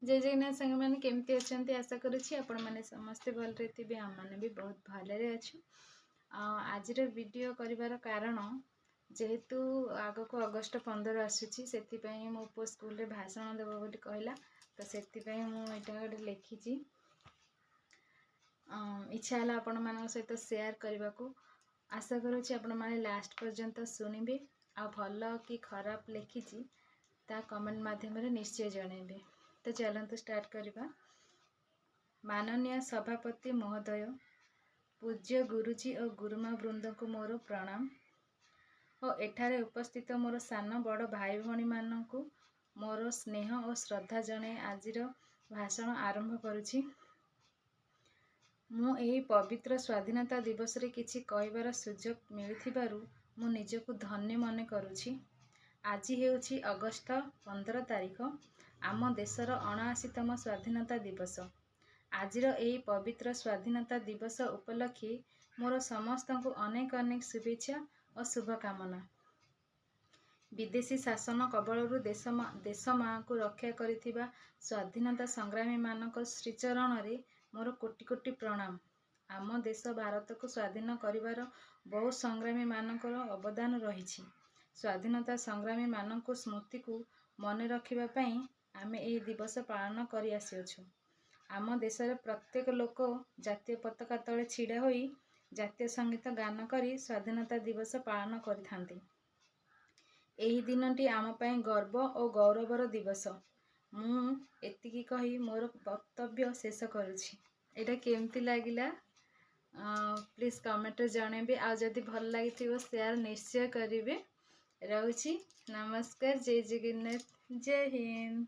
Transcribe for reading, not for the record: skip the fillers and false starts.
जय जगन्नाथ सांग मैंने केमती अच्छा आशा करुँची आपण मैंने समस्ते भलरे थे आम मैंने भी बहुत भलरे अच्छु। आज वीडियो कर कारण जेहेतु आग को अगस्ट 15 आसूची से मो पु स्कूल रे भाषण देव बोली कहला तो से मुझे गोटे लिखी इच्छा है आपण मान सहित शेयर करने को आशा करुँची आपण मैंने लास्ट पर्यंत शुणिबे आ भल कि खराब लिखी ता कमेंट माध्यम निश्चय जनइबे। तो चलते स्टार्ट करवा। माननीय सभापति महोदय, पूज्य गुरुजी और गुरुमा वृंद को मोर प्रणाम और एठारे उपस्थित मोर सान बड़ भाई भौणी मानक मोर स्नेह और श्रद्धा जणे आज भाषण आरंभ करुछि। मु एही पवित्र स्वाधीनता दिवस रे किछि कहबार सुजोग मिलिथिबारु मु निजको धन्य मने करुछि। आज हेउछि अगस्त 15 तारिख आम देशर 79तम स्वाधीनता दिवस। आजिर एही पवित्र स्वाधीनता दिवस उपलक्षे मोर समस्त को अनेक अनेक शुभेच्छा और शुभकामना। विदेशी शासन कबलरू देश माँ को रक्षा करिथिबा स्वाधीनता संग्रामी मानक श्रीचरण रे मोर कोटि कोटि प्रणाम। आम देश भारत को स्वाधीन करिवार बहु संग्रामी मानकर अवदान रही। स्वाधीनता संग्रामी मानक स्मृति को मन रखिबा पई आमे एही दिवस पालन करि आसिअछु। आम देशर प्रत्येक लोक जातीय पताका तले छिड़ा होई जातीय संगीत गान करी स्वाधीनता दिवस पालन करिथांती। एही दिनटी आम पई गर्व और गौरवर दिवस। मु एतिकी कही मोर वक्तव्य शेष करुछि। एटा केमती लागिला प्लीज कमेंट जणेबे। आ जदि भल लागिथिबो शेयर निश्चय करिवे। रहुछि। नमस्कार। जय जगन्नाथ। जय हिंद।